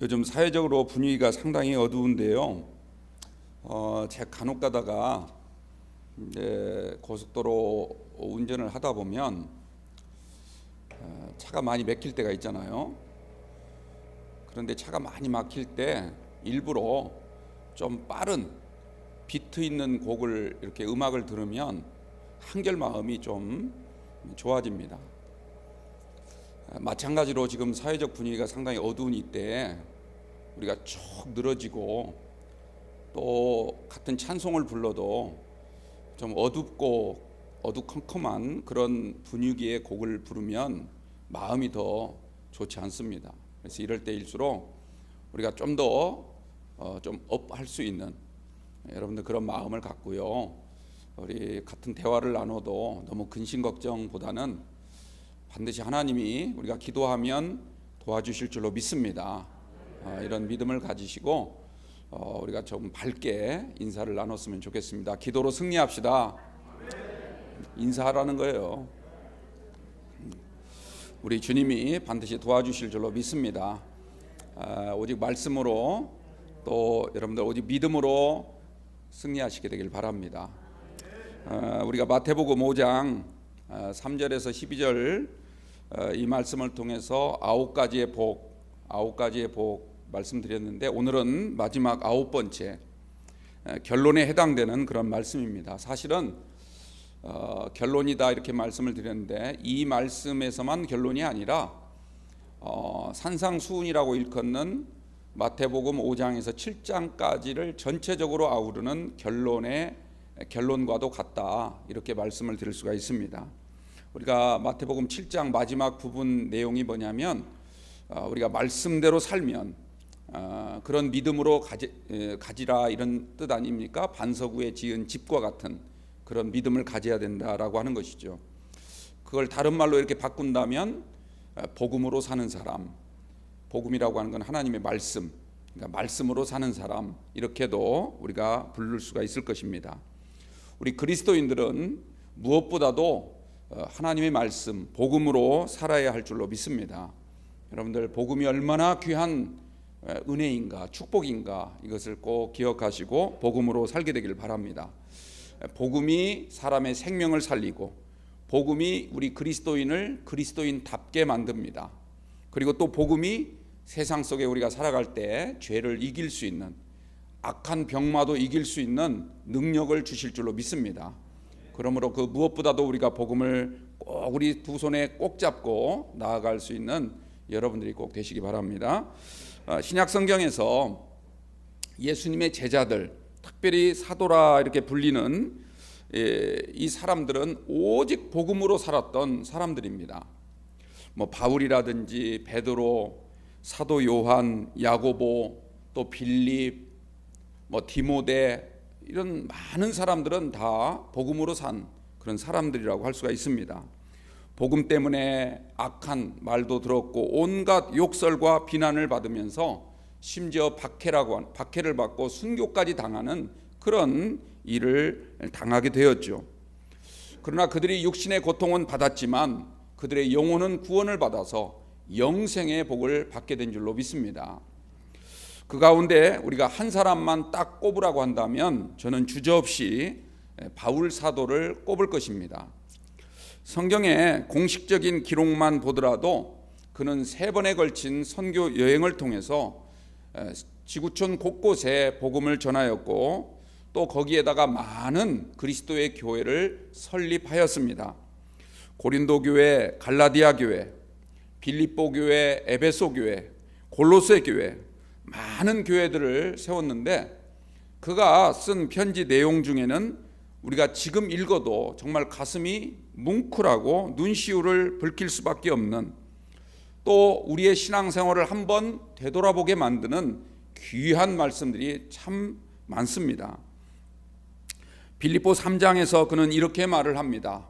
요즘 사회적으로 분위기가 상당히 어두운데요. 제가 간혹 가다가 이제 고속도로 운전을 하다 보면 차가 많이 막힐 때가 있잖아요. 그런데 차가 많이 막힐 때 일부러 좀 빠른 비트 있는 곡을 이렇게 음악을 들으면 한결 마음이 좀 좋아집니다. 마찬가지로 지금 사회적 분위기가 상당히 어두운 이때 우리가 쭉 늘어지고 또 같은 찬송을 불러도 좀 어둡고 어두컴컴한 그런 분위기의 곡을 부르면 마음이 더 좋지 않습니다. 그래서 이럴 때일수록 우리가 좀 더 좀 업할 수 있는 여러분들 그런 마음을 갖고요. 우리 같은 대화를 나눠도 너무 근심 걱정보다는 반드시 하나님이 우리가 기도하면 도와주실 줄로 믿습니다. 이런 믿음을 가지시고 우리가 좀 밝게 인사를 나눴으면 좋겠습니다. 기도로 승리합시다. 인사하라는 거예요. 우리 주님이 반드시 도와주실 줄로 믿습니다. 오직 말씀으로 또 여러분들 오직 믿음으로 승리하시게 되길 바랍니다. 우리가 마태복음 5장 3절에서 12절 이 말씀을 통해서 9가지의 복 말씀드렸는데 오늘은 마지막 9번째 결론에 해당되는 그런 말씀입니다. 사실은 결론이다 이렇게 말씀을 드렸는데 이 말씀에서만 결론이 아니라 산상수훈이라고 일컫는 마태복음 5장에서 7장까지를 전체적으로 아우르는 결론과도 같다 이렇게 말씀을 드릴 수가 있습니다. 우리가 마태복음 7장 마지막 부분 내용이 뭐냐면 우리가 말씀대로 살면 그런 믿음으로 가지라 이런 뜻 아닙니까? 반석 위에 지은 집과 같은 그런 믿음을 가져야 된다라고 하는 것이죠. 그걸 다른 말로 이렇게 바꾼다면 복음으로 사는 사람, 복음이라고 하는 건 하나님의 말씀, 그러니까 말씀으로 사는 사람 이렇게도 우리가 부를 수가 있을 것입니다. 우리 그리스도인들은 무엇보다도 하나님의 말씀, 복음으로 살아야 할 줄로 믿습니다. 여러분들 복음이 얼마나 귀한 은혜인가, 축복인가 이것을 꼭 기억하시고 복음으로 살게 되길 바랍니다. 복음이 사람의 생명을 살리고 복음이 우리 그리스도인을 그리스도인답게 만듭니다. 그리고 또 복음이 세상 속에 우리가 살아갈 때 죄를 이길 수 있는 악한 병마도 이길 수 있는 능력을 주실 줄로 믿습니다. 그러므로 그 무엇보다도 우리가 복음을 꼭 우리 두 손에 꼭 잡고 나아갈 수 있는 여러분들이 꼭 되시기 바랍니다. 신약 성경에서 예수님의 제자들, 특별히 사도라 이렇게 불리는 이 사람들은 오직 복음으로 살았던 사람들입니다. 뭐 바울이라든지 베드로, 사도 요한, 야고보, 또 빌립, 뭐 디모데 이런 많은 사람들은 다 복음으로 산 그런 사람들이라고 할 수가 있습니다. 복음 때문에 악한 말도 들었고 온갖 욕설과 비난을 받으면서 심지어 박해를 받고 순교까지 당하는 그런 일을 당하게 되었죠. 그러나 그들이 육신의 고통은 받았지만 그들의 영혼은 구원을 받아서 영생의 복을 받게 된 줄로 믿습니다. 그 가운데 우리가 한 사람만 딱 꼽으라고 한다면 저는 주저없이 바울 사도를 꼽을 것입니다. 성경의 공식적인 기록만 보더라도 그는 3번에 걸친 선교 여행을 통해서 지구촌 곳곳에 복음을 전하였고 또 거기에다가 많은 그리스도의 교회를 설립하였습니다. 고린도 교회, 갈라디아 교회, 빌립보 교회, 에베소 교회, 골로새 교회 많은 교회들을 세웠는데 그가 쓴 편지 내용 중에는 우리가 지금 읽어도 정말 가슴이 뭉클하고 눈시울을 붉힐 수밖에 없는 또 우리의 신앙생활을 한번 되돌아보게 만드는 귀한 말씀들이 참 많습니다. 빌립보 3장에서 그는 이렇게 말을 합니다.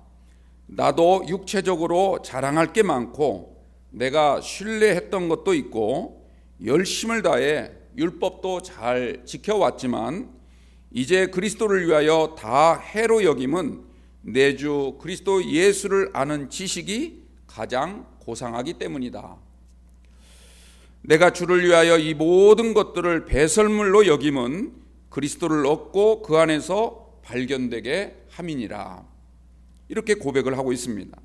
나도 육체적으로 자랑할 게 많고 내가 신뢰했던 것도 있고 열심을 다해 율법도 잘 지켜왔지만 이제 그리스도를 위하여 다 해로 여김은 내 주 그리스도 예수를 아는 지식이 가장 고상하기 때문이다. 내가 주를 위하여 이 모든 것들을 배설물로 여김은 그리스도를 얻고 그 안에서 발견되게 함이니라. 이렇게 고백을 하고 있습니다.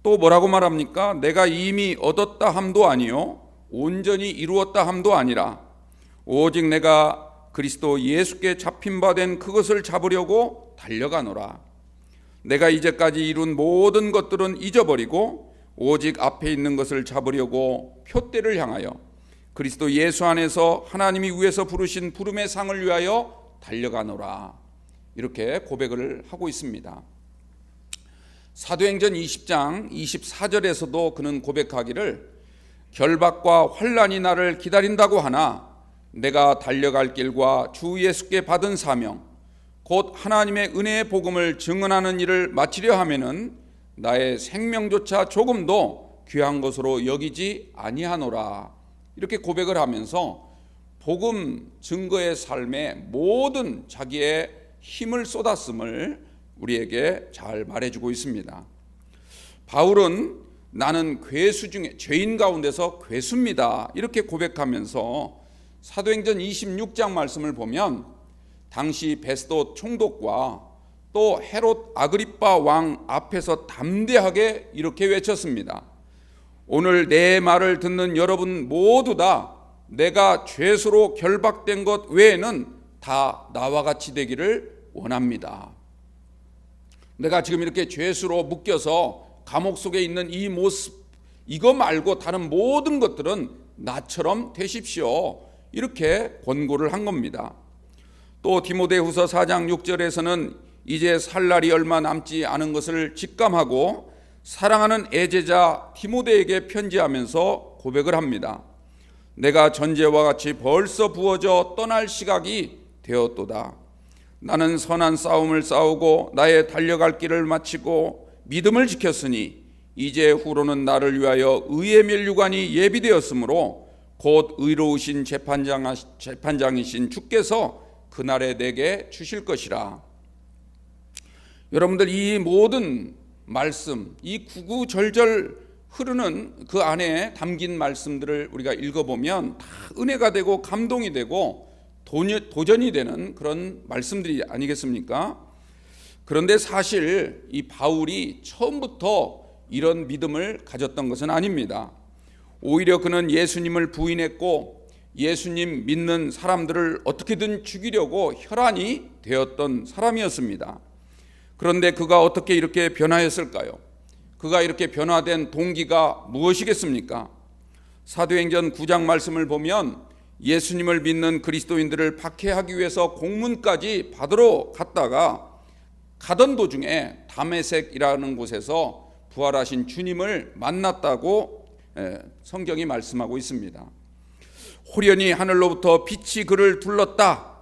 또 뭐라고 말합니까? 내가 이미 얻었다 함도 아니요 온전히 이루었다 함도 아니라 오직 내가 그리스도 예수께 잡힌 바 된 그것을 잡으려고 달려가노라. 내가 이제까지 이룬 모든 것들은 잊어버리고 오직 앞에 있는 것을 잡으려고 표대를 향하여 그리스도 예수 안에서 하나님이 위에서 부르신 부름의 상을 위하여 달려가노라. 이렇게 고백을 하고 있습니다. 사도행전 20장 24절에서도 그는 고백하기를 결박과 환난이 나를 기다린다고 하나 내가 달려갈 길과 주 예수께 받은 사명 곧 하나님의 은혜의 복음을 증언하는 일을 마치려 하면은 나의 생명조차 조금도 귀한 것으로 여기지 아니하노라. 이렇게 고백을 하면서 복음 증거의 삶에 모든 자기의 힘을 쏟았음을 우리에게 잘 말해주고 있습니다. 바울은 나는 괴수 중에 죄인 가운데서 괴수입니다. 이렇게 고백하면서 사도행전 26장 말씀을 보면 당시 베스도 총독과 또 헤롯 아그리빠 왕 앞에서 담대하게 이렇게 외쳤습니다. 오늘 내 말을 듣는 여러분 모두 다 내가 죄수로 결박된 것 외에는 다 나와 같이 되기를 원합니다. 내가 지금 이렇게 죄수로 묶여서 감옥 속에 있는 이 모습, 이거 말고 다른 모든 것들은 나처럼 되십시오. 이렇게 권고를 한 겁니다. 또 디모데후서 4장 6절에서는 이제 살 날이 얼마 남지 않은 것을 직감하고 사랑하는 애제자 디모데에게 편지하면서 고백을 합니다. 내가 전제와 같이 벌써 부어져 떠날 시각이 되었도다. 나는 선한 싸움을 싸우고 나의 달려갈 길을 마치고 믿음을 지켰으니 이제 후로는 나를 위하여 의의 면류관이 예비되었으므로 곧 의로우신 재판장이신 주께서 그날에 내게 주실 것이라. 여러분들 이 모든 말씀, 이 구구절절 흐르는 그 안에 담긴 말씀들을 우리가 읽어보면 다 은혜가 되고 감동이 되고 도전이 되는 그런 말씀들이 아니겠습니까? 그런데 사실 이 바울이 처음부터 이런 믿음을 가졌던 것은 아닙니다. 오히려 그는 예수님을 부인했고 예수님 믿는 사람들을 어떻게든 죽이려고 혈안이 되었던 사람이었습니다. 그런데 그가 어떻게 이렇게 변화했을까요? 그가 이렇게 변화된 동기가 무엇이겠습니까? 사도행전 9장 말씀을 보면 예수님을 믿는 그리스도인들을 박해하기 위해서 공문까지 받으러 갔다가 가던 도중에 다메섹이라는 곳에서 부활하신 주님을 만났다고 성경이 말씀하고 있습니다. 호련히 하늘로부터 빛이 그를 둘렀다.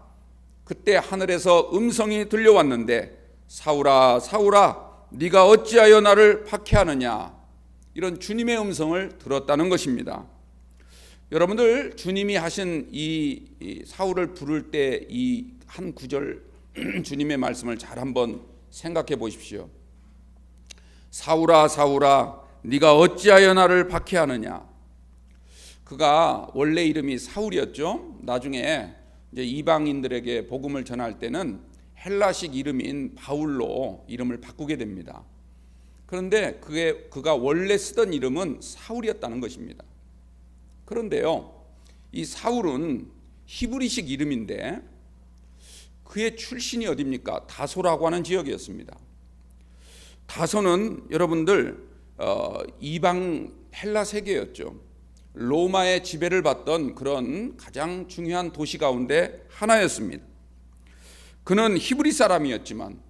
그때 하늘에서 음성이 들려왔는데 사울아 사울아 네가 어찌하여 나를 박해하느냐. 이런 주님의 음성을 들었다는 것입니다. 여러분들 주님이 하신 이 사울을 부를 때 이 한 구절 주님의 말씀을 잘 한번 생각해 보십시오. 사울아 사울아 네가 어찌하여 나를 박해하느냐. 그가 원래 이름이 사울이었죠. 나중에 이제 이방인들에게 복음을 전할 때는 헬라식 이름인 바울로 이름을 바꾸게 됩니다. 그런데 그가 원래 쓰던 이름은 사울이었다는 것입니다. 그런데요, 이 사울은 히브리식 이름인데 그의 출신이 어디입니까? 다소라고 하는 지역이었습니다. 다소는 여러분들 이방 헬라 세계였죠. 로마의 지배를 받던 그런 가장 중요한 도시 가운데 하나였습니다. 그는 히브리 사람이었지만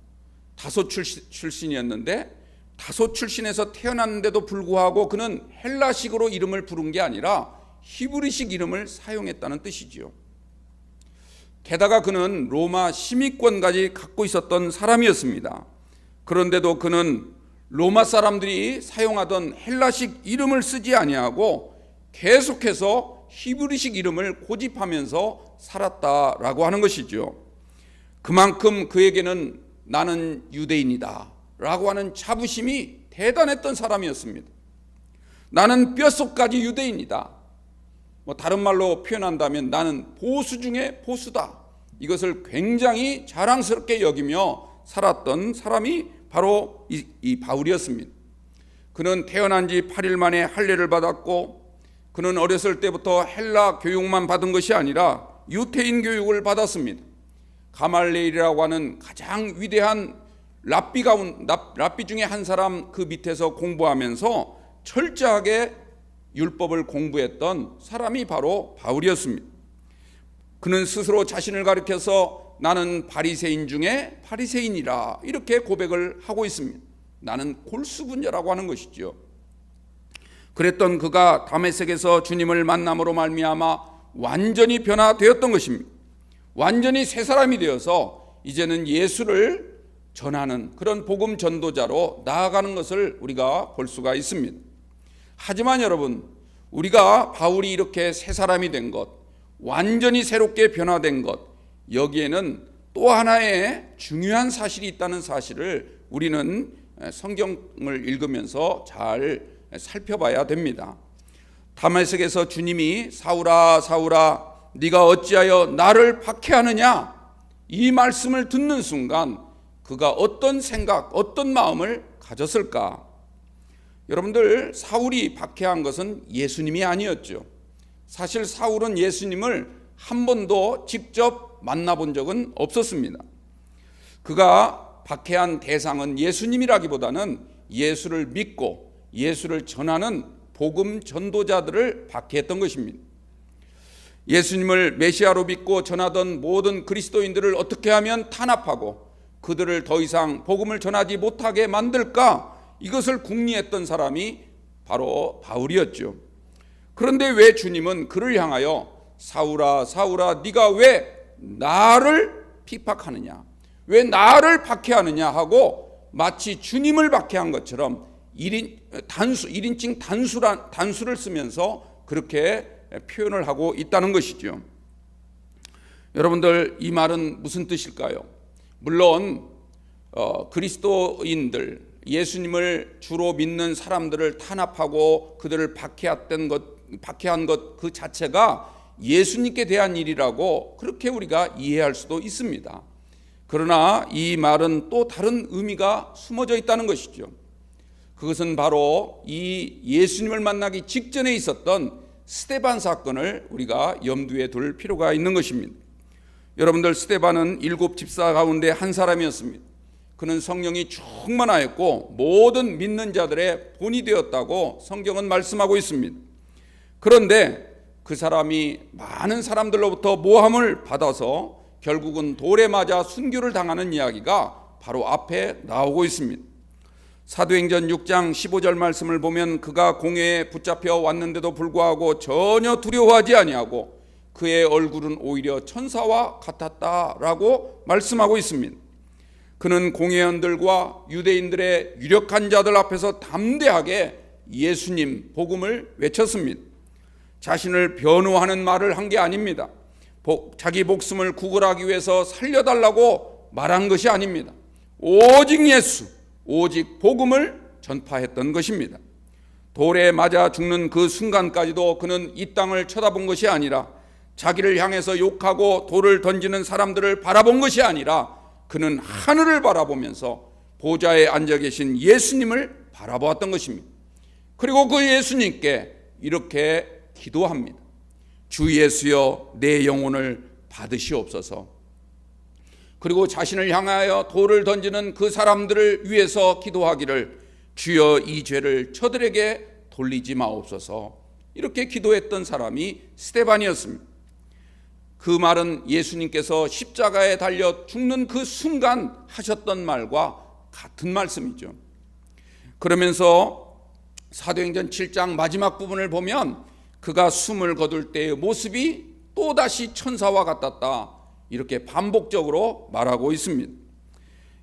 다소 출신이었는데 다소 출신에서 태어났는데도 불구하고 그는 헬라식으로 이름을 부른 게 아니라 히브리식 이름을 사용했다는 뜻이지요. 게다가 그는 로마 시민권까지 갖고 있었던 사람이었습니다. 그런데도 그는 로마 사람들이 사용하던 헬라식 이름을 쓰지 아니하고 계속해서 히브리식 이름을 고집하면서 살았다라고 하는 것이죠. 그만큼 그에게는 나는 유대인이다 라고 하는 자부심이 대단했던 사람이었습니다. 나는 뼛속까지 유대인이다. 다른 말로 표현한다면 나는 보수 중에 보수다. 이것을 굉장히 자랑스럽게 여기며 살았던 사람이 바로 이 바울이었습니다. 그는 태어난 지 8일 만에 할례를 받았고, 그는 어렸을 때부터 헬라 교육만 받은 것이 아니라 유태인 교육을 받았습니다. 가말레일이라고 하는 가장 위대한 랍비 중에 한 사람 그 밑에서 공부하면서 철저하게 율법을 공부했던 사람이 바로 바울이었습니다. 그는 스스로 자신을 가리켜서 나는 바리새인 중에 바리새인이라 이렇게 고백을 하고 있습니다. 나는 골수분자라고 하는 것이죠. 그랬던 그가 다메섹에서 주님을 만남으로 말미암아 완전히 변화되었던 것입니다. 완전히 새 사람이 되어서 이제는 예수를 전하는 그런 복음 전도자로 나아가는 것을 우리가 볼 수가 있습니다. 하지만 여러분, 우리가 바울이 이렇게 새 사람이 된 것, 완전히 새롭게 변화된 것, 여기에는 또 하나의 중요한 사실이 있다는 사실을 우리는 성경을 읽으면서 잘 살펴봐야 됩니다. 다메섹에서 주님이 사울아 사울아 네가 어찌하여 나를 박해하느냐, 이 말씀을 듣는 순간 그가 어떤 생각, 어떤 마음을 가졌을까? 여러분들, 사울이 박해한 것은 예수님이 아니었죠. 사실 사울은 예수님을 한 번도 직접 만나본 적은 없었습니다. 그가 박해한 대상은 예수님이라기보다는 예수를 믿고 예수를 전하는 복음 전도자들을 박해했던 것입니다. 예수님을 메시아로 믿고 전하던 모든 그리스도인들을 어떻게 하면 탄압하고 그들을 더 이상 복음을 전하지 못하게 만들까, 이것을 궁리했던 사람이 바로 바울이었죠. 그런데 왜 주님은 그를 향하여 사울아 사울아 네가 왜 나를 핍박하느냐, 왜 나를 박해하느냐 하고 마치 주님을 박해한 것처럼 1인칭 단수를 쓰면서 그렇게 표현을 하고 있다는 것이죠. 여러분들, 이 말은 무슨 뜻일까요? 물론 그리스도인들, 예수님을 주로 믿는 사람들을 탄압하고 그들을 박해한 것 그 자체가 예수님께 대한 일이라고 그렇게 우리가 이해할 수도 있습니다. 그러나 이 말은 또 다른 의미가 숨어져 있다는 것이죠. 그것은 바로 이 예수님을 만나기 직전에 있었던 스데반 사건을 우리가 염두에 둘 필요가 있는 것입니다. 여러분들, 스데반은 7 집사 가운데 한 사람이었습니다. 그는 성령이 충만하였고 모든 믿는 자들의 본이 되었다고 성경은 말씀하고 있습니다. 그런데 그 사람이 많은 사람들로부터 모함을 받아서 결국은 돌에 맞아 순교를 당하는 이야기가 바로 앞에 나오고 있습니다. 사도행전 6장 15절 말씀을 보면 그가 공회에 붙잡혀 왔는데도 불구하고 전혀 두려워하지 아니하고 그의 얼굴은 오히려 천사와 같았다라고 말씀하고 있습니다. 그는 공회원들과 유대인들의 유력한 자들 앞에서 담대하게 예수님 복음을 외쳤습니다. 자신을 변호하는 말을 한 게 아닙니다. 자기 목숨을 구걸하기 위해서 살려달라고 말한 것이 아닙니다. 오직 예수, 오직 복음을 전파했던 것입니다. 돌에 맞아 죽는 그 순간까지도 그는 이 땅을 쳐다본 것이 아니라, 자기를 향해서 욕하고 돌을 던지는 사람들을 바라본 것이 아니라 그는 하늘을 바라보면서 보좌에 앉아 계신 예수님을 바라보았던 것입니다. 그리고 그 예수님께 이렇게 기도합니다. 주 예수여, 내 영혼을 받으시옵소서. 그리고 자신을 향하여 돌을 던지는 그 사람들을 위해서 기도하기를, 주여 이 죄를 저들에게 돌리지 마옵소서. 이렇게 기도했던 사람이 스데반이었습니다. 그 말은 예수님께서 십자가에 달려 죽는 그 순간 하셨던 말과 같은 말씀이죠. 그러면서 사도행전 7장 마지막 부분을 보면 그가 숨을 거둘 때의 모습이 또다시 천사와 같았다, 이렇게 반복적으로 말하고 있습니다.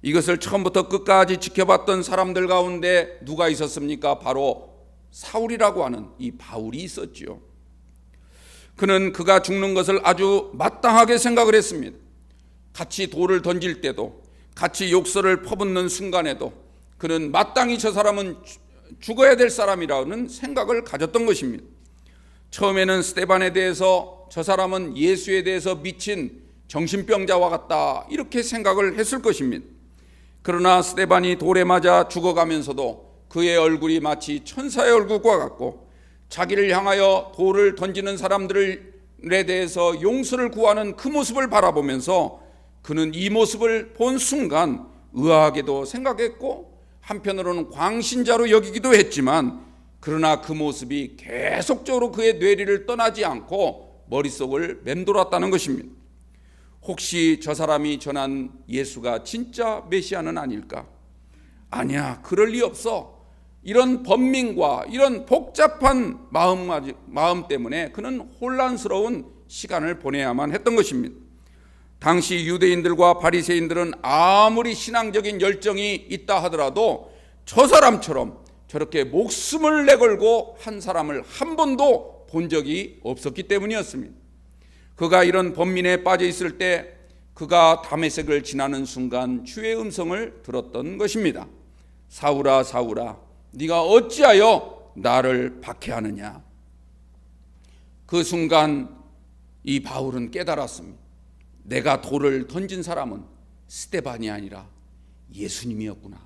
이것을 처음부터 끝까지 지켜봤던 사람들 가운데 누가 있었습니까? 바로 사울이라고 하는 이 바울이 있었지요. 그는 그가 죽는 것을 아주 마땅하게 생각을 했습니다. 같이 돌을 던질 때도, 같이 욕설을 퍼붓는 순간에도 그는 마땅히 저 사람은 죽어야 될 사람이라는 생각을 가졌던 것입니다. 처음에는 스데반에 대해서 저 사람은 예수에 대해서 미친 정신병자와 같다 이렇게 생각을 했을 것입니다. 그러나 스데반이 돌에 맞아 죽어가면서도 그의 얼굴이 마치 천사의 얼굴과 같고 자기를 향하여 돌을 던지는 사람들에 대해서 용서를 구하는 그 모습을 바라보면서 그는 이 모습을 본 순간 의아하게도 생각했고 한편으로는 광신자로 여기기도 했지만, 그러나 그 모습이 계속적으로 그의 뇌리를 떠나지 않고 머릿속을 맴돌았다는 것입니다. 혹시 저 사람이 전한 예수가 진짜 메시아는 아닐까? 아니야, 그럴 리 없어. 이런 번민과 이런 복잡한 마음 때문에 그는 혼란스러운 시간을 보내야만 했던 것입니다. 당시 유대인들과 바리새인들은 아무리 신앙적인 열정이 있다 하더라도 저 사람처럼 저렇게 목숨을 내걸고 한 사람을 한 번도 본 적이 없었기 때문이었습니다. 그가 이런 번민에 빠져 있을 때 그가 다메섹을 지나는 순간 주의 음성을 들었던 것입니다. 사울아 사울아 네가 어찌하여 나를 박해하느냐. 그 순간 이 바울은 깨달았습니다. 내가 돌을 던진 사람은 스데반이 아니라 예수님이었구나.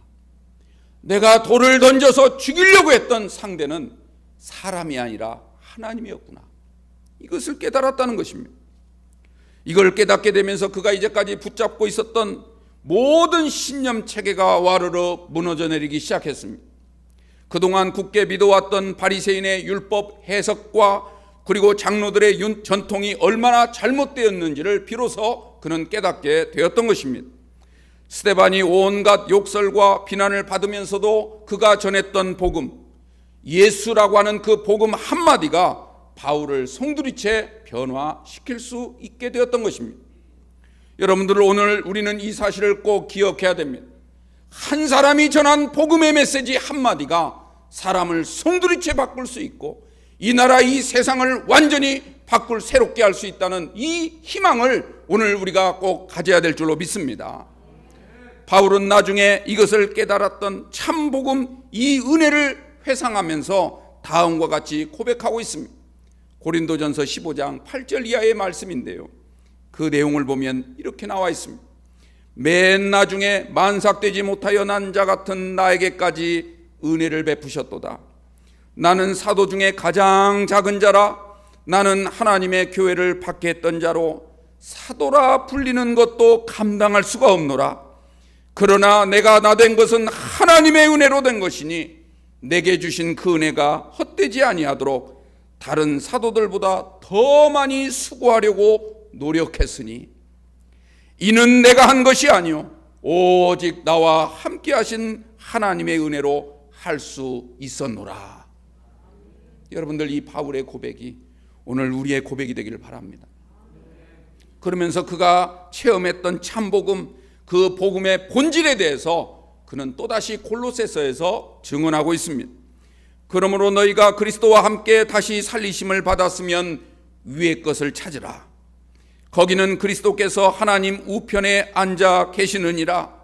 내가 돌을 던져서 죽이려고 했던 상대는 사람이 아니라 하나님이었구나. 이것을 깨달았다는 것입니다. 이걸 깨닫게 되면서 그가 이제까지 붙잡고 있었던 모든 신념 체계가 와르르 무너져 내리기 시작했습니다. 그동안 굳게 믿어왔던 바리새인의 율법 해석과 그리고 장로들의 전통이 얼마나 잘못되었는지를 비로소 그는 깨닫게 되었던 것입니다. 스데반이 온갖 욕설과 비난을 받으면서도 그가 전했던 복음, 예수라고 하는 그 복음 한마디가 바울을 송두리째 변화시킬 수 있게 되었던 것입니다. 여러분들, 오늘 우리는 이 사실을 꼭 기억해야 됩니다. 한 사람이 전한 복음의 메시지 한마디가 사람을 송두리째 바꿀 수 있고 이 나라 이 세상을 완전히 바꿀 새롭게 할 수 있다는 이 희망을 오늘 우리가 꼭 가져야 될 줄로 믿습니다. 바울은 나중에 이것을 깨달았던 참 복음, 이 은혜를 회상하면서 다음과 같이 고백하고 있습니다. 고린도전서 15장 8절 이하의 말씀인데요, 그 내용을 보면 이렇게 나와 있습니다. 맨 나중에 만삭되지 못하여 난 자 같은 나에게까지 은혜를 베푸셨도다. 나는 사도 중에 가장 작은 자라. 나는 하나님의 교회를 박해했던 자로 사도라 불리는 것도 감당할 수가 없노라. 그러나 내가 나된 것은 하나님의 은혜로 된 것이니 내게 주신 그 은혜가 헛되지 아니하도록 다른 사도들보다 더 많이 수고하려고 노력했으니 이는 내가 한 것이 아니요 오직 나와 함께 하신 하나님의 은혜로 할 수 있었노라. 여러분들, 이 바울의 고백이 오늘 우리의 고백이 되기를 바랍니다. 그러면서 그가 체험했던 참복음, 그 복음의 본질에 대해서 그는 또다시 골로새서에서 증언하고 있습니다. 그러므로 너희가 그리스도와 함께 다시 살리심을 받았으면 위의 것을 찾으라. 거기는 그리스도께서 하나님 우편에 앉아 계시느니라.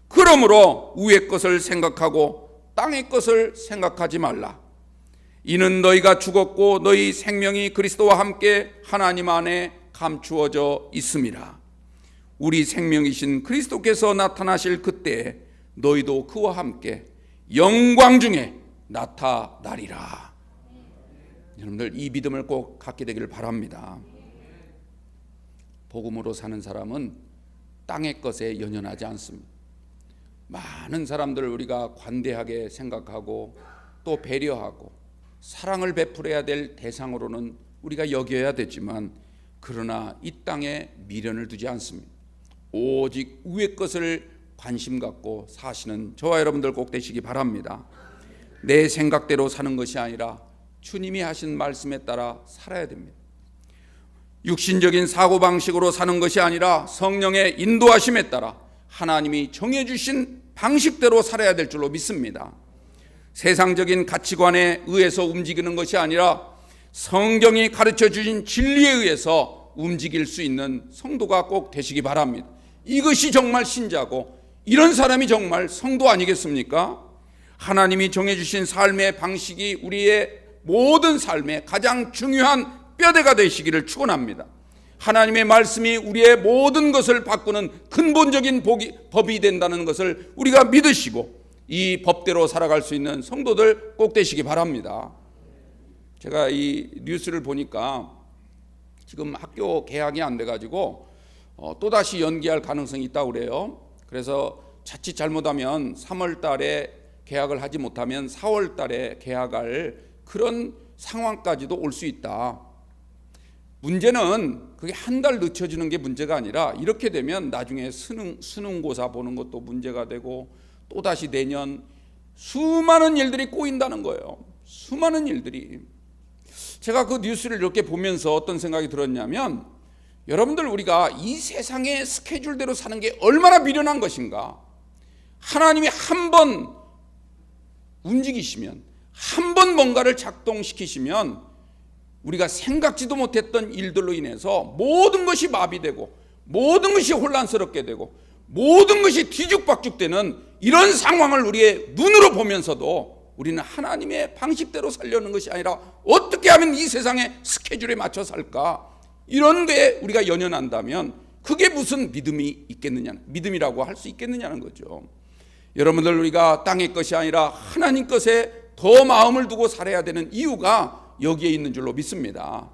그러므로 위의 것을 생각하고 땅의 것을 생각하지 말라. 이는 너희가 죽었고 너희 생명이 그리스도와 함께 하나님 안에 감추어져 있음이라. 우리 생명이신 그리스도께서 나타나실 그때에 너희도 그와 함께 영광 중에 나타나리라. 여러분들, 이 믿음을 꼭 갖게 되기를 바랍니다. 복음으로 사는 사람은 땅의 것에 연연하지 않습니다. 많은 사람들을 우리가 관대하게 생각하고 또 배려하고 사랑을 베풀어야 될 대상으로는 우리가 여겨야 되지만, 그러나 이 땅에 미련을 두지 않습니다. 오직 위의 것을 관심 갖고 사시는 저와 여러분들 꼭 되시기 바랍니다. 내 생각대로 사는 것이 아니라 주님이 하신 말씀에 따라 살아야 됩니다. 육신적인 사고방식으로 사는 것이 아니라 성령의 인도하심에 따라 하나님이 정해주신 방식대로 살아야 될 줄로 믿습니다. 세상적인 가치관에 의해서 움직이는 것이 아니라 성경이 가르쳐 주신 진리에 의해서 움직일 수 있는 성도가 꼭 되시기 바랍니다. 이것이 정말 신자고 이런 사람이 정말 성도 아니겠습니까? 하나님이 정해주신 삶의 방식이 우리의 모든 삶의 가장 중요한 뼈대가 되시기를 축원합니다. 하나님의 말씀이 우리의 모든 것을 바꾸는 근본적인 법이 된다는 것을 우리가 믿으시고 이 법대로 살아갈 수 있는 성도들 꼭 되시기 바랍니다. 제가 이 뉴스를 보니까 지금 학교 개학이 안 돼가지고 또다시 연기할 가능성이 있다고 그래요. 그래서 자칫 잘못하면 3월 달에 개학을 하지 못하면 4월 달에 개학할 그런 상황까지도 올 수 있다. 문제는 그게 한 달 늦춰지는 게 문제가 아니라 이렇게 되면 나중에 수능고사 보는 것도 문제가 되고 또다시 내년 수많은 일들이 꼬인다는 거예요. 수많은 일들이. 제가 그 뉴스를 이렇게 보면서 어떤 생각이 들었냐면 여러분들 우리가 이 세상의 스케줄대로 사는 게 얼마나 미련한 것인가. 하나님이 한 번 움직이시면 한 번 뭔가를 작동시키시면 우리가 생각지도 못했던 일들로 인해서 모든 것이 마비되고 모든 것이 혼란스럽게 되고 모든 것이 뒤죽박죽되는 이런 상황을 우리의 눈으로 보면서도 우리는 하나님의 방식대로 살려는 것이 아니라 어떻게 하면 이 세상의 스케줄에 맞춰 살까, 이런 데 우리가 연연한다면 그게 무슨 믿음이 있겠느냐, 믿음이라고 할 수 있겠느냐는 거죠. 여러분들 우리가 땅의 것이 아니라 하나님 것에 더 마음을 두고 살아야 되는 이유가 여기에 있는 줄로 믿습니다.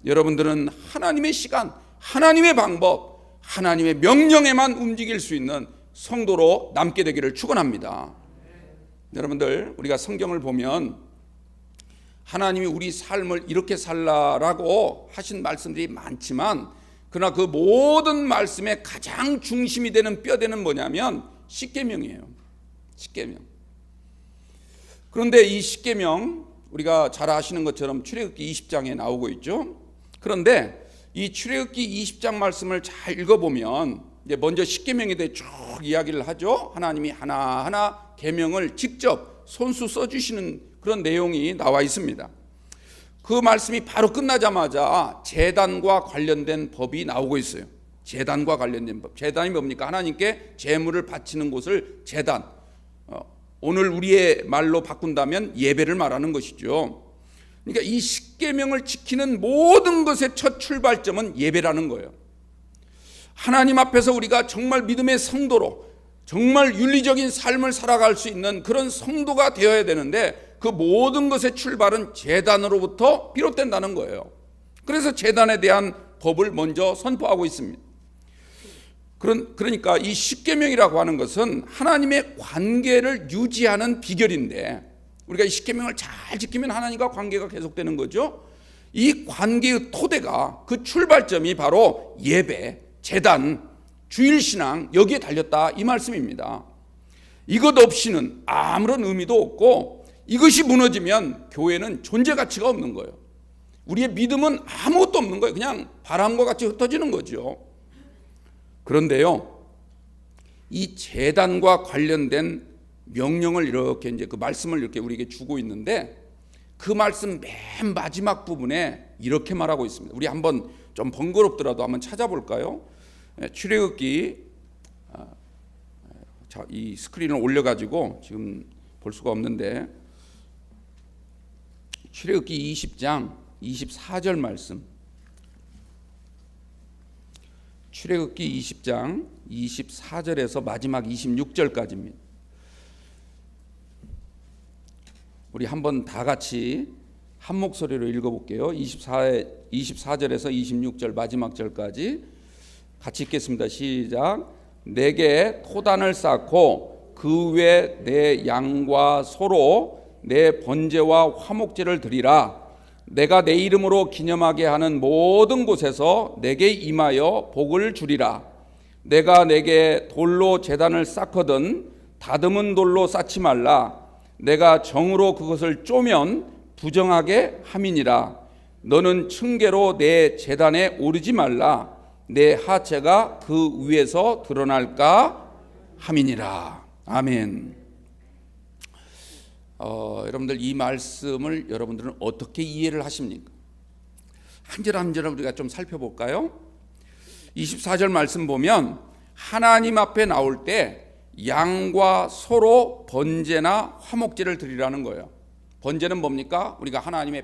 여러분들은 하나님의 시간, 하나님의 방법, 하나님의 명령에만 움직일 수 있는 성도로 남게 되기를 축원합니다. 여러분들 우리가 성경을 보면 하나님이 우리 삶을 이렇게 살라라고 하신 말씀들이 많지만 그러나 그 모든 말씀의 가장 중심이 되는 뼈대는 뭐냐면 십계명이에요. 십계명. 그런데 이 십계명 우리가 잘 아시는 것처럼 출애굽기 20장에 나오고 있죠. 그런데 이 출애굽기 20장 말씀을 잘 읽어보면 이제 먼저 십계명에 대해 쭉 이야기를 하죠. 하나님이 하나하나 계명을 직접 손수 써주시는 그런 내용이 나와 있습니다. 그 말씀이 바로 끝나자마자 제단과 관련된 법이 나오고 있어요. 제단과 관련된 법. 제단이 뭡니까? 하나님께 제물을 바치는 곳을 제단. 오늘 우리의 말로 바꾼다면 예배를 말하는 것이죠. 그러니까 이 십계명을 지키는 모든 것의 첫 출발점은 예배라는 거예요. 하나님 앞에서 우리가 정말 믿음의 성도로 정말 윤리적인 삶을 살아갈 수 있는 그런 성도가 되어야 되는데 그 모든 것의 출발은 제단으로부터 비롯된다는 거예요. 그래서 제단에 대한 법을 먼저 선포하고 있습니다. 그러니까 이 십계명이라고 하는 것은 하나님의 관계를 유지하는 비결인데 우리가 이 십계명을 잘 지키면 하나님과 관계가 계속되는 거죠. 이 관계의 토대가, 그 출발점이 바로 예배, 제단, 주일신앙, 여기에 달렸다 이 말씀입니다. 이것 없이는 아무런 의미도 없고 이것이 무너지면 교회는 존재 가치가 없는 거예요. 우리의 믿음은 아무것도 없는 거예요. 그냥 바람과 같이 흩어지는 거죠. 그런데요, 이 제단과 관련된 명령을 이렇게 이제 그 말씀을 이렇게 우리에게 주고 있는데 그 말씀 맨 마지막 부분에 이렇게 말하고 있습니다. 우리 한번 좀 번거롭더라도 한번 찾아볼까요? 출애굽기, 자, 이 스크린을 올려가지고 지금 볼 수가 없는데 출애굽기 20장 24절 말씀. 출애굽기 20장 24절에서 마지막 26절까지입니다. 우리 한번 다 같이 한 목소리로 읽어볼게요. 24절에서 26절 마지막 절까지 같이 읽겠습니다. 시작. 내게 토단을 쌓고 그 위에 내 양과 소로 내 번제와 화목제를 드리라. 내가 내 이름으로 기념하게 하는 모든 곳에서 내게 임하여 복을 주리라. 내가 내게 돌로 제단을 쌓거든 다듬은 돌로 쌓지 말라. 내가 정으로 그것을 쪼면 부정하게 함이니라. 너는 층계로 내 제단에 오르지 말라. 내 하체가 그 위에서 드러날까 함이니라. 아멘. 여러분들 이 말씀을 여러분들은 어떻게 이해를 하십니까? 한 절 한 절 우리가 좀 살펴볼까요? 24절 말씀 보면 하나님 앞에 나올 때 양과 소로 번제나 화목제를 드리라는 거예요. 번제는 뭡니까? 우리가 하나님의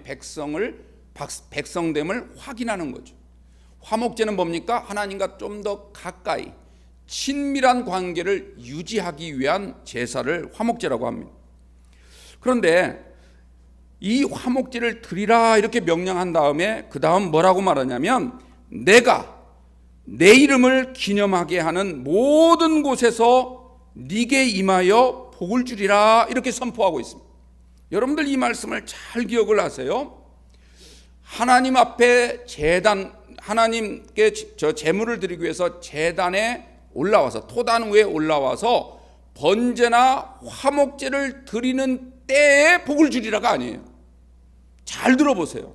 백성됨을 확인하는 거죠. 화목제는 뭡니까? 하나님과 좀 더 가까이 친밀한 관계를 유지하기 위한 제사를 화목제라고 합니다. 그런데 이 화목제를 드리라 이렇게 명령한 다음에 그 다음 뭐라고 말하냐면 내가 내 이름을 기념하게 하는 모든 곳에서 네게 임하여 복을 주리라 이렇게 선포하고 있습니다. 여러분들 이 말씀을 잘 기억을 하세요. 하나님 앞에 하나님께 제물을 드리기 위해서 제단에 올라와서 토단 위에 올라와서 번제나 화목제를 드리는 때에 복을 주리라가 아니에요. 잘 들어보세요.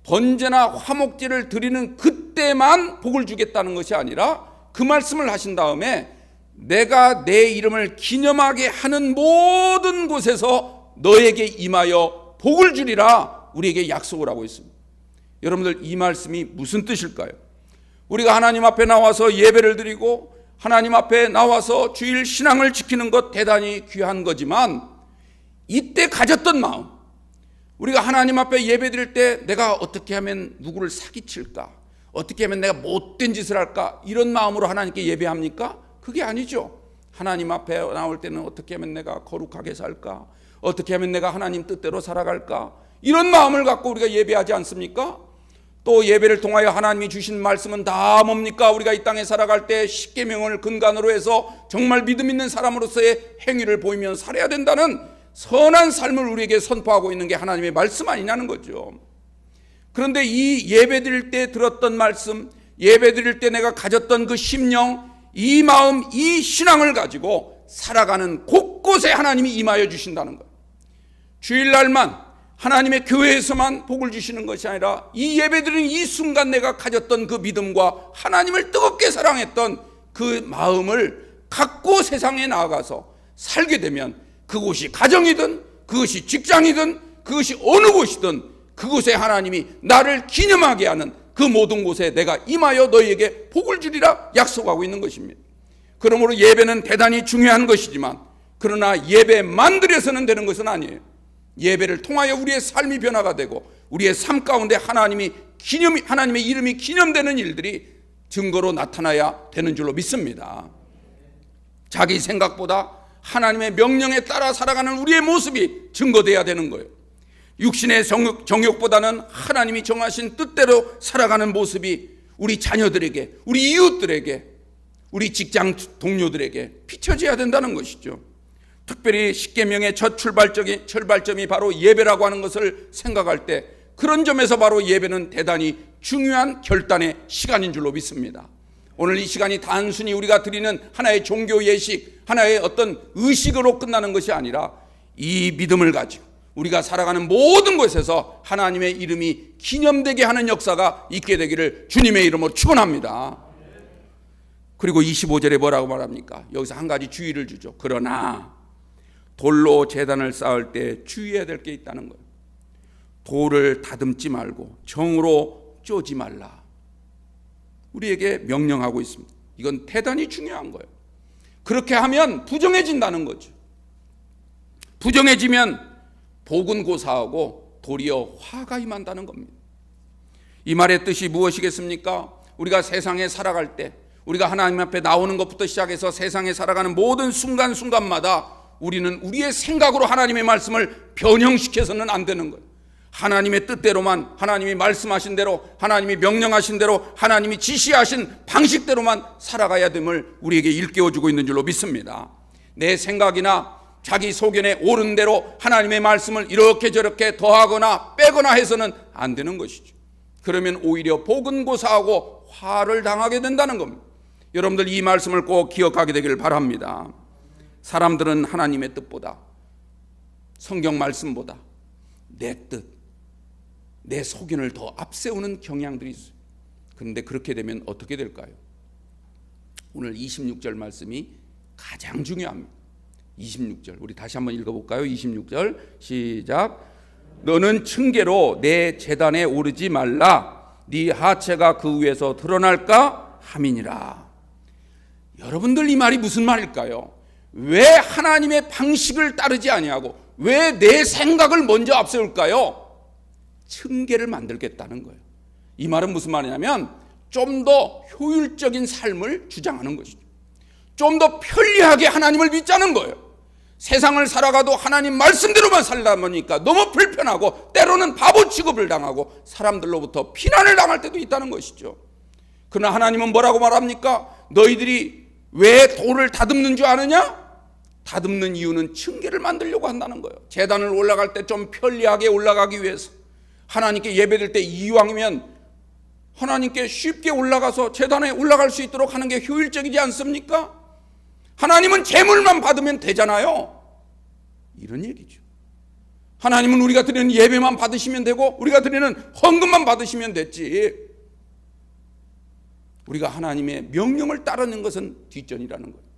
번제나 화목제를 드리는 그때만 복을 주겠다는 것이 아니라 그 말씀을 하신 다음에 내가 내 이름을 기념하게 하는 모든 곳에서 너에게 임하여 복을 주리라 우리에게 약속을 하고 있습니다. 여러분들 이 말씀이 무슨 뜻일까요? 우리가 하나님 앞에 나와서 예배를 드리고 하나님 앞에 나와서 주일 신앙을 지키는 것 대단히 귀한 거지만 이때 가졌던 마음, 우리가 하나님 앞에 예배 드릴 때 내가 어떻게 하면 누구를 사기칠까? 어떻게 하면 내가 못된 짓을 할까? 이런 마음으로 하나님께 예배합니까? 그게 아니죠. 하나님 앞에 나올 때는 어떻게 하면 내가 거룩하게 살까? 어떻게 하면 내가 하나님 뜻대로 살아갈까? 이런 마음을 갖고 우리가 예배하지 않습니까? 또 예배를 통하여 하나님이 주신 말씀은 다 뭡니까? 우리가 이 땅에 살아갈 때 십계명을 근간으로 해서 정말 믿음 있는 사람으로서의 행위를 보이며 살아야 된다는 선한 삶을 우리에게 선포하고 있는 게 하나님의 말씀 아니냐는 거죠. 그런데 이 예배 드릴 때 들었던 말씀, 예배 드릴 때 내가 가졌던 그 심령, 이 마음, 이 신앙을 가지고 살아가는 곳곳에 하나님이 임하여 주신다는 거예요. 주일날만 하나님의 교회에서만 복을 주시는 것이 아니라 이 예배드리는 이 순간 내가 가졌던 그 믿음과 하나님을 뜨겁게 사랑했던 그 마음을 갖고 세상에 나아가서 살게 되면 그곳이 가정이든 그것이 직장이든 그것이 어느 곳이든 그곳에 하나님이 나를 기념하게 하는 그 모든 곳에 내가 임하여 너희에게 복을 주리라 약속하고 있는 것입니다. 그러므로 예배는 대단히 중요한 것이지만 그러나 예배만 드려서는 되는 것은 아니에요. 예배를 통하여 우리의 삶이 변화가 되고 우리의 삶 가운데 하나님의 이름이 기념되는 일들이 증거로 나타나야 되는 줄로 믿습니다. 자기 생각보다 하나님의 명령에 따라 살아가는 우리의 모습이 증거되어야 되는 거예요. 육신의 정욕보다는 하나님이 정하신 뜻대로 살아가는 모습이 우리 자녀들에게, 우리 이웃들에게, 우리 직장 동료들에게 비춰져야 된다는 것이죠. 특별히 십계명의 첫 출발점이 바로 예배라고 하는 것을 생각할 때 그런 점에서 바로 예배는 대단히 중요한 결단의 시간인 줄로 믿습니다. 오늘 이 시간이 단순히 우리가 드리는 하나의 종교 예식, 하나의 어떤 의식으로 끝나는 것이 아니라 이 믿음을 가지고 우리가 살아가는 모든 곳에서 하나님의 이름이 기념되게 하는 역사가 있게 되기를 주님의 이름으로 축원합니다. 그리고 25절에 뭐라고 말합니까? 여기서 한 가지 주의를 주죠. 그러나 돌로 제단을 쌓을 때 주의해야 될 게 있다는 거예요. 돌을 다듬지 말고 정으로 쪼지 말라. 우리에게 명령하고 있습니다. 이건 대단히 중요한 거예요. 그렇게 하면 부정해진다는 거죠. 부정해지면 복은 고사하고 도리어 화가 임한다는 겁니다. 이 말의 뜻이 무엇이겠습니까? 우리가 세상에 살아갈 때 우리가 하나님 앞에 나오는 것부터 시작해서 세상에 살아가는 모든 순간순간마다 우리는 우리의 생각으로 하나님의 말씀을 변형시켜서는 안 되는 거예요. 하나님의 뜻대로만, 하나님이 말씀하신 대로, 하나님이 명령하신 대로, 하나님이 지시하신 방식대로만 살아가야 됨을 우리에게 일깨워주고 있는 줄로 믿습니다. 내 생각이나 자기 소견에 옳은 대로 하나님의 말씀을 이렇게 저렇게 더하거나 빼거나 해서는 안 되는 것이죠. 그러면 오히려 복은 고사하고 화를 당하게 된다는 겁니다. 여러분들 이 말씀을 꼭 기억하게 되기를 바랍니다. 사람들은 하나님의 뜻보다, 성경 말씀보다 내 뜻, 내 소견을 더 앞세우는 경향들이 있어요. 그런데 그렇게 되면 어떻게 될까요? 오늘 26절 말씀이 가장 중요합니다. 26절 우리 다시 한번 읽어볼까요? 26절 시작. 너는 층계로 내 제단에 오르지 말라. 네 하체가 그 위에서 드러날까 함이니라. 여러분들 이 말이 무슨 말일까요? 왜 하나님의 방식을 따르지 아니하고 왜 내 생각을 먼저 앞세울까요? 층계를 만들겠다는 거예요. 이 말은 무슨 말이냐면 좀 더 효율적인 삶을 주장하는 것이죠. 좀 더 편리하게 하나님을 믿자는 거예요. 세상을 살아가도 하나님 말씀대로만 살다 보니까 너무 불편하고 때로는 바보 취급을 당하고 사람들로부터 비난을 당할 때도 있다는 것이죠. 그러나 하나님은 뭐라고 말합니까? 너희들이 왜 돌을 다듬는 줄 아느냐? 다듬는 이유는 층계를 만들려고 한다는 거예요. 제단을 올라갈 때 좀 편리하게 올라가기 위해서. 하나님께 예배드릴 때 이왕이면 하나님께 쉽게 올라가서 제단에 올라갈 수 있도록 하는 게 효율적이지 않습니까? 하나님은 제물만 받으면 되잖아요. 이런 얘기죠. 하나님은 우리가 드리는 예배만 받으시면 되고 우리가 드리는 헌금만 받으시면 됐지. 우리가 하나님의 명령을 따르는 것은 뒷전이라는 거예요.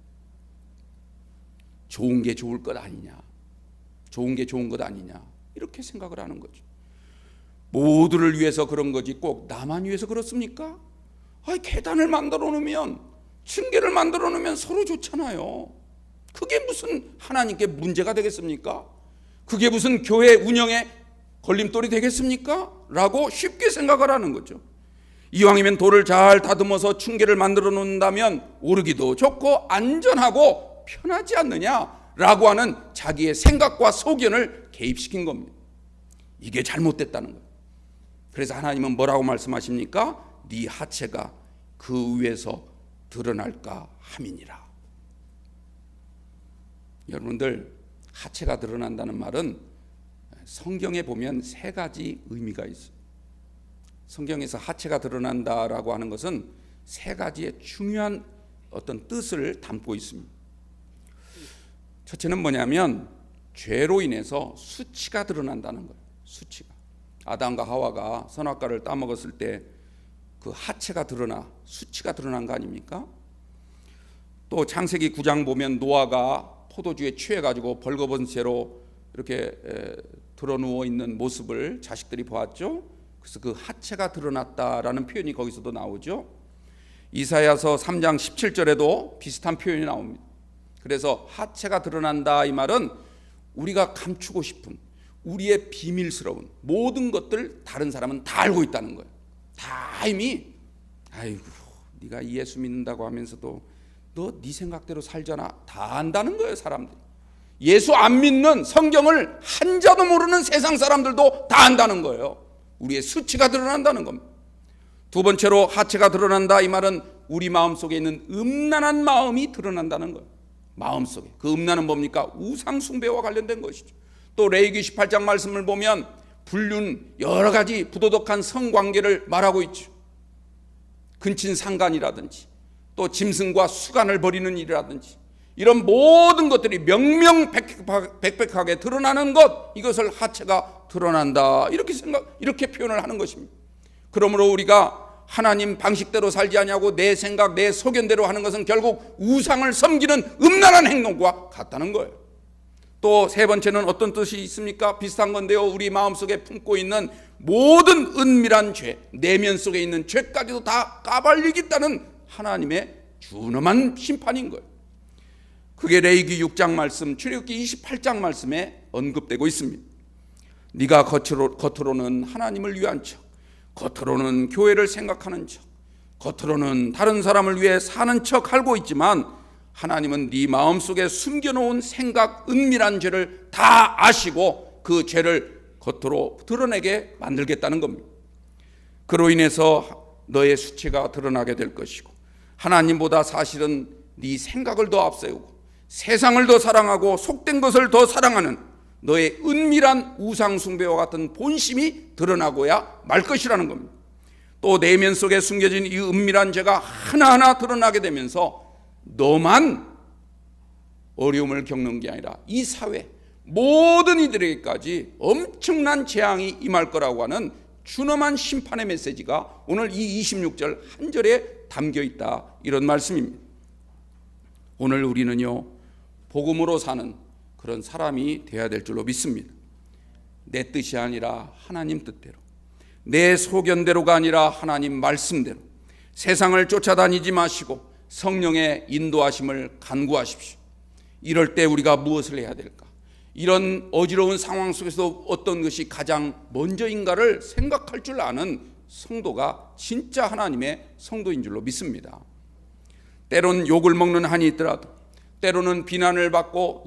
좋은 게 좋을 것 아니냐, 좋은 게 좋은 것 아니냐, 이렇게 생각을 하는 거죠. 모두를 위해서 그런 거지 꼭 나만 위해서 그렇습니까? 계단을 만들어 놓으면, 층계를 만들어 놓으면 서로 좋잖아요. 그게 무슨 하나님께 문제가 되겠습니까? 그게 무슨 교회 운영에 걸림돌이 되겠습니까? 라고 쉽게 생각을 하는 거죠. 이왕이면 돌을 잘 다듬어서 층계를 만들어 놓는다면 오르기도 좋고 안전하고 편하지 않느냐라고 하는 자기의 생각과 소견을 개입시킨 겁니다. 이게 잘못됐다는 거예요. 그래서 하나님은 뭐라고 말씀하십니까? 네 하체가 그 위에서 드러날까 함이니라. 여러분들, 하체가 드러난다는 말은 성경에 보면 세 가지 의미가 있어요. 성경에서 하체가 드러난다라고 하는 것은 세 가지의 중요한 어떤 뜻을 담고 있습니다. 첫째는 뭐냐면 죄로 인해서 수치가 드러난다는 거예요. 수치가. 아담과 하와가 선악과를 따먹었을 때 그 하체가 드러나, 수치가 드러난 거 아닙니까? 또 창세기 9장 보면 노아가 포도주에 취해가지고 벌거벗은 채로 이렇게 드러누워 있는 모습을 자식들이 보았죠. 그래서 그 하체가 드러났다라는 표현이 거기서도 나오죠. 이사야서 3장 17절에도 비슷한 표현이 나옵니다. 그래서 하체가 드러난다, 이 말은 우리가 감추고 싶은 우리의 비밀스러운 모든 것들 다른 사람은 다 알고 있다는 거예요. 다 이미 아이고 네가 예수 믿는다고 하면서도 너 네 생각대로 살잖아, 다 안다는 거예요. 사람들이 예수 안 믿는, 성경을 한자도 모르는 세상 사람들도 다 안다는 거예요. 우리의 수치가 드러난다는 겁니다. 두 번째로 하체가 드러난다, 이 말은 우리 마음속에 있는 음란한 마음이 드러난다는 거예요. 마음속에 그 음란은 뭡니까? 우상 숭배와 관련된 것이죠. 또 레위기 18장 말씀을 보면 불륜, 여러 가지 부도덕한 성관계를 말하고 있죠. 근친상간이라든지 또 짐승과 수간을 벌이는 일이라든지 이런 모든 것들이 명명백백하게 드러나는 것, 이것을 하체가 드러난다, 이렇게 표현을 하는 것입니다. 그러므로 우리가 하나님 방식대로 살지 아니하고 내 생각, 내 소견대로 하는 것은 결국 우상을 섬기는 음란한 행동과 같다는 거예요. 또 세 번째는 어떤 뜻이 있습니까? 비슷한 건데요. 우리 마음속에 품고 있는 모든 은밀한 죄, 내면 속에 있는 죄까지도 다 까발리겠다는 하나님의 준엄한 심판인 거예요. 그게 레위기 6장 말씀, 출애굽기 28장 말씀에 언급되고 있습니다. 네가 겉으로는 하나님을 위한 척, 겉으로는 교회를 생각하는 척, 겉으로는 다른 사람을 위해 사는 척 하고 있지만 하나님은 네 마음속에 숨겨놓은 생각, 은밀한 죄를 다 아시고 그 죄를 겉으로 드러내게 만들겠다는 겁니다. 그로 인해서 너의 수치가 드러나게 될 것이고, 하나님보다 사실은 네 생각을 더 앞세우고 세상을 더 사랑하고 속된 것을 더 사랑하는 너의 은밀한 우상 숭배와 같은 본심이 드러나고야 말 것이라는 겁니다. 또 내면 속에 숨겨진 이 은밀한 죄가 하나하나 드러나게 되면서 너만 어려움을 겪는 게 아니라 이 사회 모든 이들에게까지 엄청난 재앙이 임할 거라고 하는 준엄한 심판의 메시지가 오늘 이 26절 한 절에 담겨 있다, 이런 말씀입니다. 오늘 우리는요, 복음으로 사는 그런 사람이 되어야 될 줄로 믿습니다. 내 뜻이 아니라 하나님 뜻대로, 내 소견대로가 아니라 하나님 말씀대로 세상을 쫓아다니지 마시고 성령의 인도하심을 간구하십시오. 이럴 때 우리가 무엇을 해야 될까? 이런 어지러운 상황 속에서 어떤 것이 가장 먼저인가를 생각할 줄 아는 성도가 진짜 하나님의 성도인 줄로 믿습니다. 때론 욕을 먹는 한이 있더라도, 때로는 비난을 받고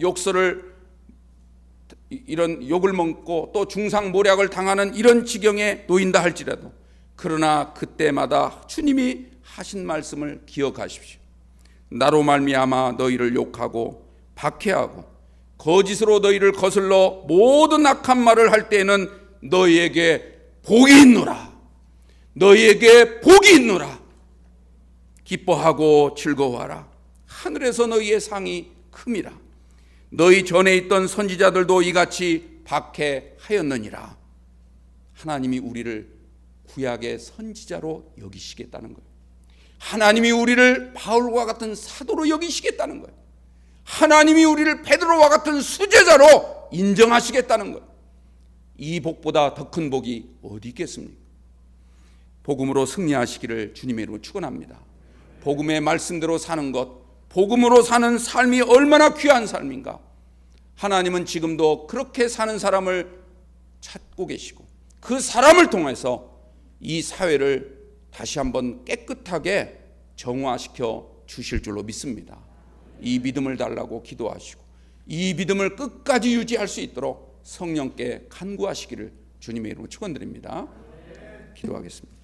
이런 욕을 먹고 또 중상모략을 당하는 이런 지경에 놓인다 할지라도, 그러나 그때마다 주님이 하신 말씀을 기억하십시오. 나로 말미암아 너희를 욕하고 박해하고 거짓으로 너희를 거슬러 모든 악한 말을 할 때에는 너희에게 복이 있노라. 너희에게 복이 있노라. 기뻐하고 즐거워하라. 하늘에서 너희의 상이 큼이라. 너희 전에 있던 선지자들도 이같이 박해하였느니라. 하나님이 우리를 구약의 선지자로 여기시겠다는 거예요. 하나님이 우리를 바울과 같은 사도로 여기시겠다는 거예요. 하나님이 우리를 베드로와 같은 수제자로 인정하시겠다는 거예요. 이 복보다 더 큰 복이 어디 있겠습니까? 복음으로 승리하시기를 주님의 이름으로 축원합니다. 복음의 말씀대로 사는 것, 복음으로 사는 삶이 얼마나 귀한 삶인가. 하나님은 지금도 그렇게 사는 사람을 찾고 계시고, 그 사람을 통해서 이 사회를 다시 한번 깨끗하게 정화시켜 주실 줄로 믿습니다. 이 믿음을 달라고 기도하시고, 이 믿음을 끝까지 유지할 수 있도록 성령께 간구하시기를 주님의 이름으로 축원드립니다. 기도하겠습니다.